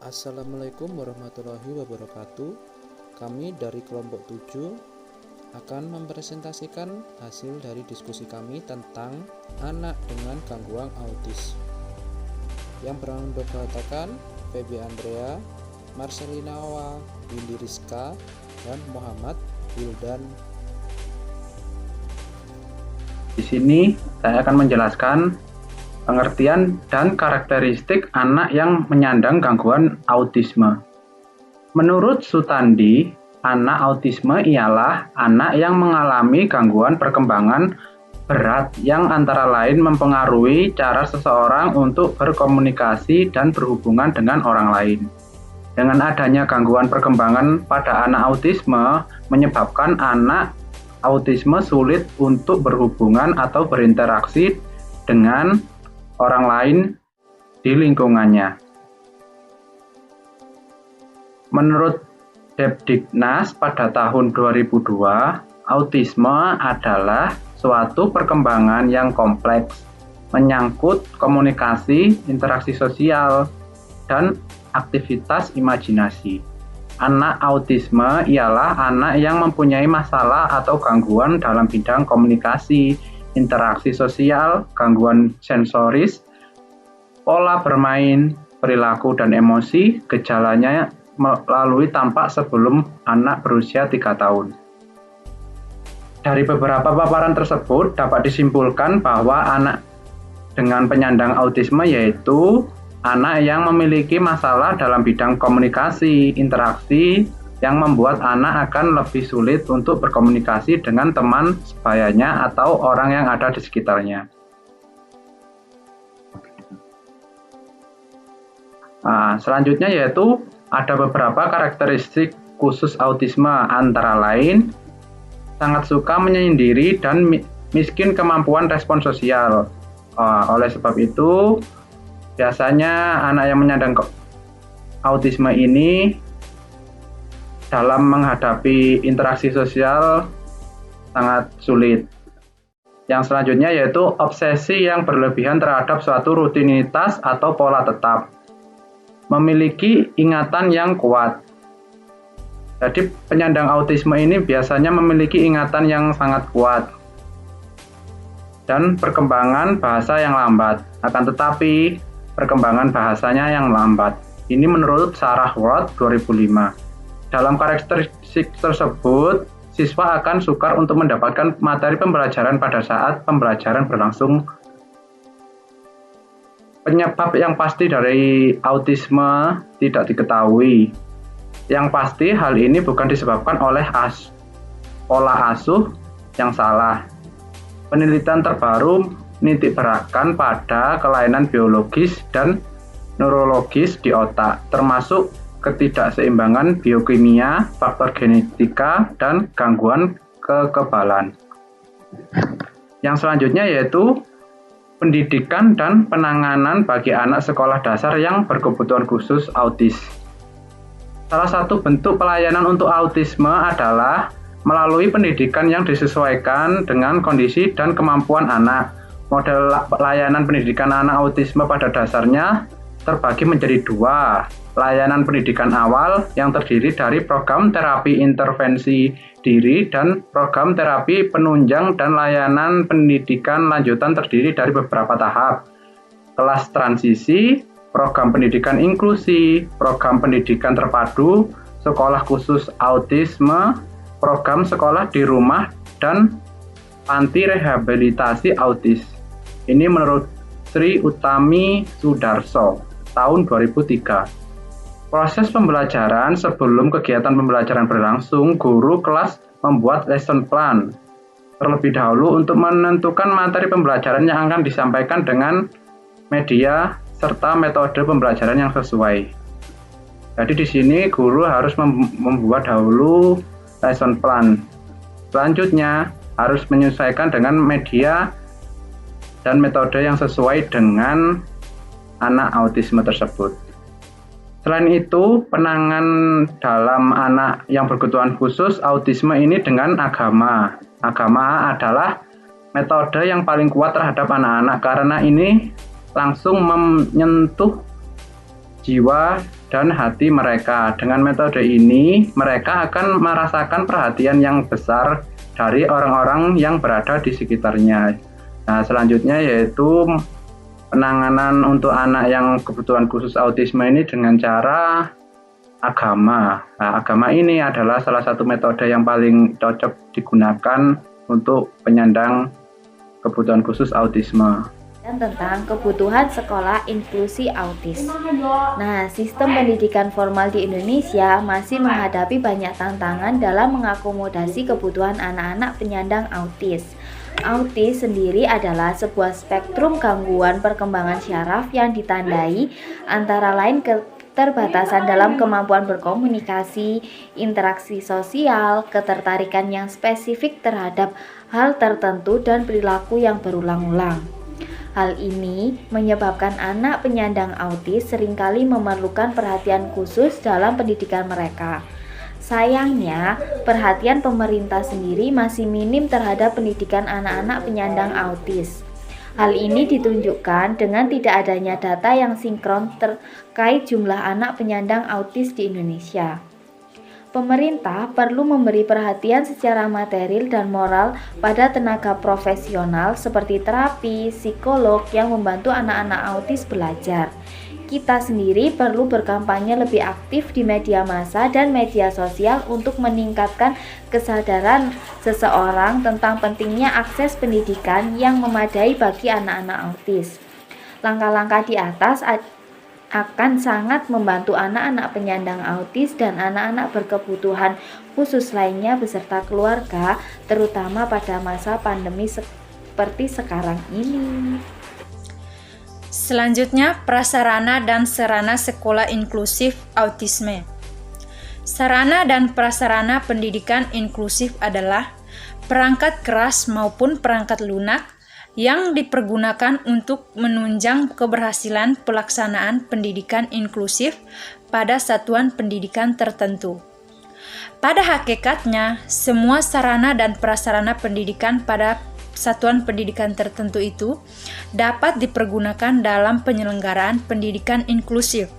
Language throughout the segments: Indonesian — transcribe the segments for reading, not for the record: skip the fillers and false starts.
Assalamualaikum warahmatullahi wabarakatuh. Kami dari kelompok 7 akan mempresentasikan hasil dari diskusi kami tentang anak dengan gangguan autis. Yang beranggotakan Feby Andrea, Marcelina Awa, Windy Rizka, dan Muhammad Wildan. Di sini saya akan menjelaskan pengertian dan karakteristik anak yang menyandang gangguan autisme. Menurut Sutandi, anak autisme ialah anak yang mengalami gangguan perkembangan berat yang antara lain mempengaruhi cara seseorang untuk berkomunikasi dan berhubungan dengan orang lain. Dengan adanya gangguan perkembangan pada anak autisme, menyebabkan anak autisme sulit untuk berhubungan atau berinteraksi dengan orang lain di lingkungannya. Menurut Depdiknas pada tahun 2002, autisme adalah suatu perkembangan yang kompleks, menyangkut komunikasi, interaksi sosial, dan aktivitas imajinasi. Anak autisme ialah anak yang mempunyai masalah atau gangguan dalam bidang komunikasi, interaksi sosial, gangguan sensoris, pola bermain, perilaku dan emosi. Gejalanya melalui tampak sebelum anak berusia 3 tahun. Dari beberapa paparan tersebut dapat disimpulkan bahwa anak dengan penyandang autisme yaitu anak yang memiliki masalah dalam bidang komunikasi, interaksi, yang membuat anak akan lebih sulit untuk berkomunikasi dengan teman sebayanya atau orang yang ada di sekitarnya. Selanjutnya yaitu ada beberapa karakteristik khusus autisme, antara lain sangat suka menyendiri dan miskin kemampuan respon sosial. Oleh sebab itu, biasanya anak yang menyandang autisme ini dalam menghadapi interaksi sosial sangat sulit. Yang selanjutnya yaitu obsesi yang berlebihan terhadap suatu rutinitas atau pola tetap. Memiliki ingatan yang kuat. Jadi penyandang autisme ini biasanya memiliki ingatan yang sangat kuat dan perkembangan bahasa yang lambat. Akan tetapi perkembangan bahasanya yang lambat. Ini menurut Sarah Ward 2005. Dalam karakteristik tersebut, siswa akan sukar untuk mendapatkan materi pembelajaran pada saat pembelajaran berlangsung. Penyebab yang pasti dari autisme tidak diketahui. Yang pasti hal ini bukan disebabkan oleh pola asuh yang salah. Penelitian terbaru menitik beratkan pada kelainan biologis dan neurologis di otak, termasuk ketidakseimbangan biokimia, faktor genetika, dan gangguan kekebalan. Yang selanjutnya yaitu pendidikan dan penanganan bagi anak sekolah dasar yang berkebutuhan khusus autis. Salah satu bentuk pelayanan untuk autisme adalah melalui pendidikan yang disesuaikan dengan kondisi dan kemampuan anak. Model layanan pendidikan anak autisme pada dasarnya terbagi menjadi 2. Layanan pendidikan awal yang terdiri dari program terapi intervensi diri dan program terapi penunjang, dan layanan pendidikan lanjutan terdiri dari beberapa tahap. Kelas transisi, program pendidikan inklusi, program pendidikan terpadu, sekolah khusus autisme, program sekolah di rumah, dan panti rehabilitasi autis. Ini menurut Sri Utami Sudarso tahun 2003. Proses pembelajaran sebelum kegiatan pembelajaran berlangsung, guru kelas membuat lesson plan terlebih dahulu untuk menentukan materi pembelajaran yang akan disampaikan dengan media serta metode pembelajaran yang sesuai. Jadi di sini guru harus membuat dahulu lesson plan. Selanjutnya harus menyesuaikan dengan media dan metode yang sesuai dengan anak autisme tersebut. Selain itu, penanganan dalam anak yang berkebutuhan khusus autisme ini dengan agama. Agama adalah metode yang paling kuat terhadap anak-anak karena ini langsung menyentuh jiwa dan hati mereka. Dengan metode ini, mereka akan merasakan perhatian yang besar dari orang-orang yang berada di sekitarnya. Nah, selanjutnya yaitu penanganan untuk anak yang kebutuhan khusus autisme ini dengan cara agama. Nah, agama ini adalah salah satu metode yang paling cocok digunakan untuk penyandang kebutuhan khusus autisme. Dan tentang kebutuhan sekolah inklusi autis. Nah, sistem pendidikan formal di Indonesia masih menghadapi banyak tantangan dalam mengakomodasi kebutuhan anak-anak penyandang autis. Autis sendiri adalah sebuah spektrum gangguan perkembangan syaraf yang ditandai antara lain keterbatasan dalam kemampuan berkomunikasi, interaksi sosial, ketertarikan yang spesifik terhadap hal tertentu, dan perilaku yang berulang-ulang. Hal ini menyebabkan anak penyandang autis seringkali memerlukan perhatian khusus dalam pendidikan mereka. Sayangnya, perhatian pemerintah sendiri masih minim terhadap pendidikan anak-anak penyandang autis. Hal ini ditunjukkan dengan tidak adanya data yang sinkron terkait jumlah anak penyandang autis di Indonesia. Pemerintah perlu memberi perhatian secara material dan moral pada tenaga profesional seperti terapi, psikolog yang membantu anak-anak autis belajar. Kita sendiri perlu berkampanye lebih aktif di media massa dan media sosial untuk meningkatkan kesadaran seseorang tentang pentingnya akses pendidikan yang memadai bagi anak-anak autis. Langkah-langkah di atas akan sangat membantu anak-anak penyandang autis dan anak-anak berkebutuhan khusus lainnya beserta keluarga, terutama pada masa pandemi seperti sekarang ini. Selanjutnya, prasarana dan sarana sekolah inklusif autisme. Sarana dan prasarana pendidikan inklusif adalah perangkat keras maupun perangkat lunak yang dipergunakan untuk menunjang keberhasilan pelaksanaan pendidikan inklusif pada satuan pendidikan tertentu. Pada hakikatnya, semua sarana dan prasarana pendidikan pada satuan pendidikan tertentu itu dapat dipergunakan dalam penyelenggaraan pendidikan inklusif.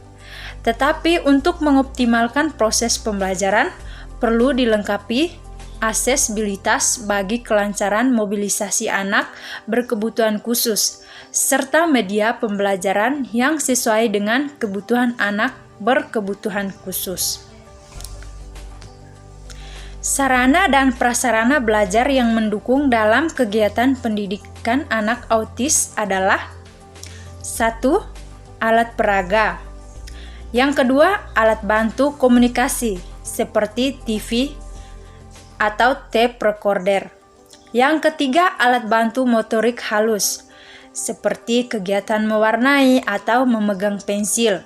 Tetapi untuk mengoptimalkan proses pembelajaran, perlu dilengkapi aksesibilitas bagi kelancaran mobilisasi anak berkebutuhan khusus, serta media pembelajaran yang sesuai dengan kebutuhan anak berkebutuhan khusus. Sarana dan prasarana belajar yang mendukung dalam kegiatan pendidikan anak autis adalah 1. Alat peraga. Yang kedua, alat bantu komunikasi seperti TV atau tape recorder. Yang ketiga, alat bantu motorik halus seperti kegiatan mewarnai atau memegang pensil.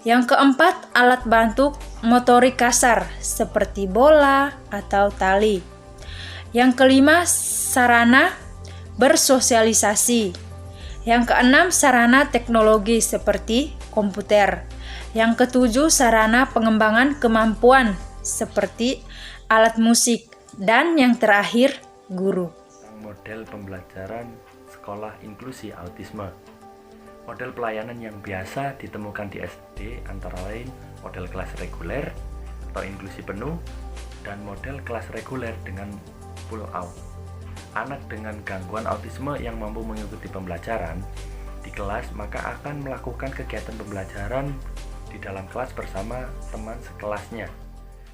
Yang keempat, alat bantu motorik kasar seperti bola atau tali. Yang kelima, sarana bersosialisasi. Yang keenam, sarana teknologi seperti komputer. Yang ketujuh, sarana pengembangan kemampuan seperti alat musik. Dan yang terakhir, guru. Model pembelajaran sekolah inklusi autisme. Model pelayanan yang biasa ditemukan di SD antara lain model kelas reguler atau inklusi penuh dan model kelas reguler dengan pull out. Anak dengan gangguan autisme yang mampu mengikuti pembelajaran di kelas maka akan melakukan kegiatan pembelajaran di dalam kelas bersama teman sekelasnya.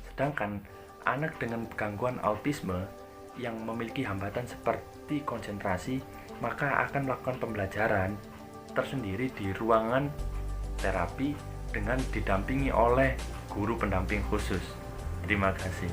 Sedangkan anak dengan gangguan autisme yang memiliki hambatan seperti konsentrasi maka akan melakukan pembelajaran tersendiri di ruangan terapi dengan didampingi oleh guru pendamping khusus. Terima kasih.